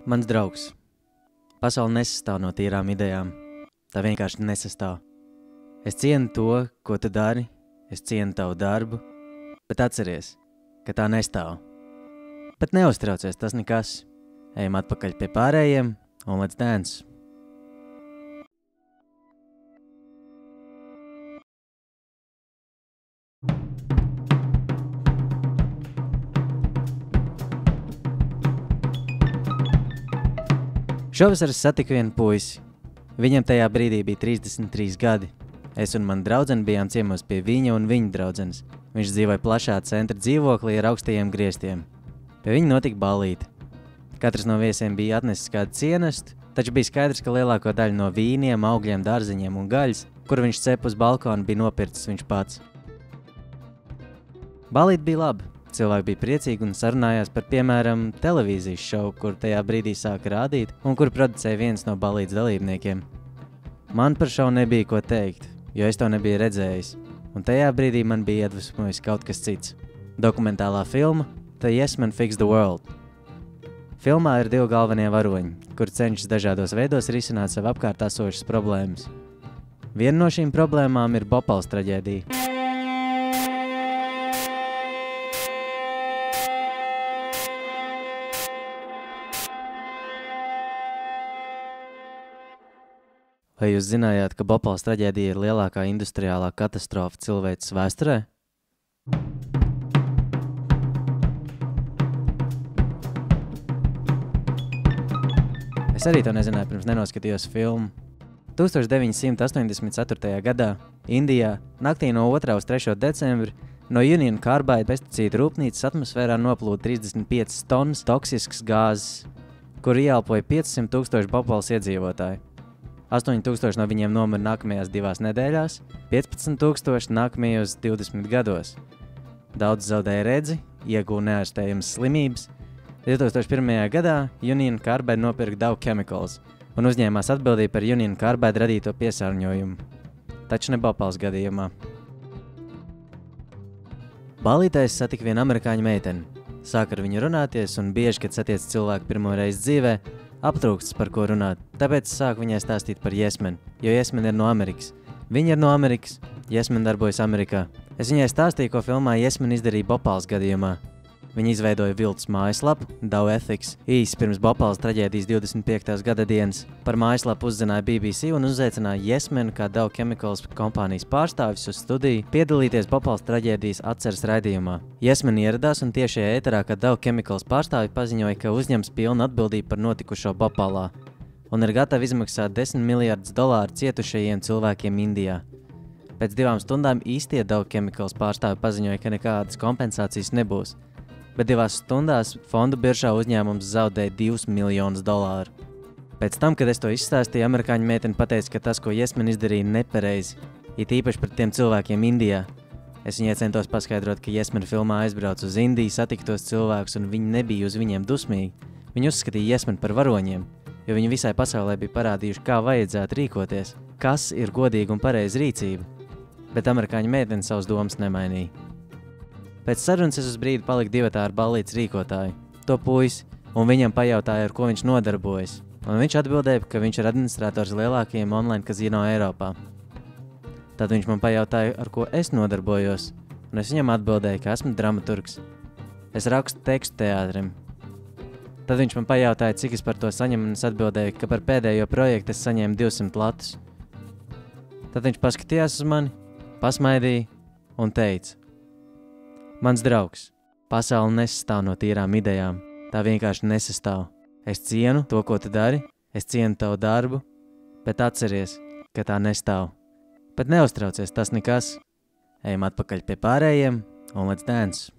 Mans draugs, pasaule nesastāv no tīrām idejām. Tā vienkārši nesastāv. Es cienu to, ko tu dari, es cienu tavu darbu, bet atceries, ka tā nestāv. Bet neuztraucies, tas nekas. Ejam atpakaļ pie pārējiem un let's dance. Šovasar es satiku vienu puisi. Viņam tajā brīdī bija 33 gadi. Es un mana draudzene bijām ciemos pie viņa un viņa draudzenes. Viņš dzīvoja plašā centra dzīvoklī ar augstajiem griestiem. Pie viņa notika ballīte. Katrs no viesiem bija atnesis kādu cienestu, taču bija skaidrs, ka lielāko daļu no vīniem, augļiem, dārziņiem un gaļas, kur viņš cep uz balkonu, bija nopircis viņš pats. Ballīte bija laba. Cilvēki bija priecīgi un sarunājās par, piemēram, televīzijas šovu, kur tajā brīdī sāka rādīt un kur producēja viens no ballītes dalībniekiem. Man par šovu nebija ko teikt, jo es to nebiju redzējis, un tajā brīdī man bija iedvesmojis kaut kas cits. Dokumentālā filma The Yes Men Fix the World. Filmā ir 2 galvenie varoņi, kur cenšas dažādos veidos risināt sev apkārt esošas problēmas. Viena no šīm problēmām ir Bhopals traģēdija. Vai jūs zinājāt, ka Bhopals traģēdija ir lielākā industriālā katastrofa cilvēces vēsturē? Es arī to nezināju, pirms nenoskatījos filmu. 1984. gadā Indijā naktī no 2. uz 3. decembri no Union Carbide pesticīdu rūpnīcas atmosfērā noplūda 35 tonnas toksiskas gāzes, kur ieelpoja 500 000 Bhopals iedzīvotāji. 8,000 no viņiem nomira nākamajās 2 nedēļās, 15,000 nākamajos 20 gados. Daudz zaudēja redzi, ieguva neārstējamas slimības. 2001. gadā Union Carbide nopirka Dow Chemicals un uzņēmās atbildību par Union Carbide radīto piesārņojumu. Taču ne Bhopals gadījumā. Ballītē es satiku vienu amerikāņu meiteni. Sāku ar viņu runāties un bieži, kad satiec cilvēku pirmo reizi dzīvē, aptrūksts par ko runāt, tāpēc sāku viņai stāstīt par Yes Men, jo Yes Men ir no Amerikas. Viņa ir no Amerikas, Yes Men darbojas Amerikā. Es viņai stāstīju, ko filmā Yes Men izdarīja Bhopals gadījumā. Viņa izveidoja viltus mājaslapu, Dow Ethics, īsi pirms Bhopals traģēdijas 25. gada dienas. Par mājaslapu uzzināja BBC un uzaicināja Yes Men kā Dow Chemicals kompānijas pārstāvis uz studiju piedalīties Bhopals traģēdijas atceres raidījumā. Yes Men ieradās un tiešajā ēterā, kad Dow Chemicals pārstāvi paziņoja, ka uzņems pilnu atbildību par notikušo Bhopalā un ir gatavi izmaksāt $10 miljardus cietušajiem cilvēkiem Indijā. Pēc 2 stundām īstie Dow Chemicals pārstāvi paziņoja, ka nekādas kompensācijas nebūs. Bet 2 stundās fondu biržā uzņēmums zaudēja $2 miljonus. Pēc tam, kad es to izstāstīju, amerikāņu meitene pateica, ka tas, ko Yes Men izdarīja, nepareizi, it īpaši pret tiem cilvēkiem Indijā. Es viņai centos paskaidrot, ka Yes Men filmā aizbrauc uz Indiju, satiktos cilvēkus un viņi nebija uz viņiem dusmīgi. Viņi uzskatīja Yes Men par varoņiem, jo viņi visai pasaulē bija parādījuši, kā vajadzētu rīkoties, kas ir godīga un pareiza rīcība. Bet amerikāņu meitene savas domas nemainīja. Pēc sarunas es uz brīdi paliku divatā ar ballītes rīkotāju, to puisi, un viņam pajautāja, ar ko viņš nodarbojas. Un viņš atbildēja, ka viņš ir administrators lielākajiem online kazino Eiropā. Tad viņš man pajautāja, ar ko es nodarbojos, un es viņam atbildēju, ka esmu dramaturgs. Es rakstu tekstu teātrim. Tad viņš man pajautāja, cik es par to saņemu, un es atbildēju, ka par pēdējo projektu es saņēmu 200 latus. Tad viņš paskatījās uz mani, pasmaidīja un teica: Mans draugs, pasaule nesastāv no tīrām idejām, tā vienkārši nesastāv. Es cienu to, ko tu dari, es cienu tavu darbu, bet atceries, ka tā nestāv. Bet neuztraucies, tas nekas. Ejam atpakaļ pie pārējiem un let's dance.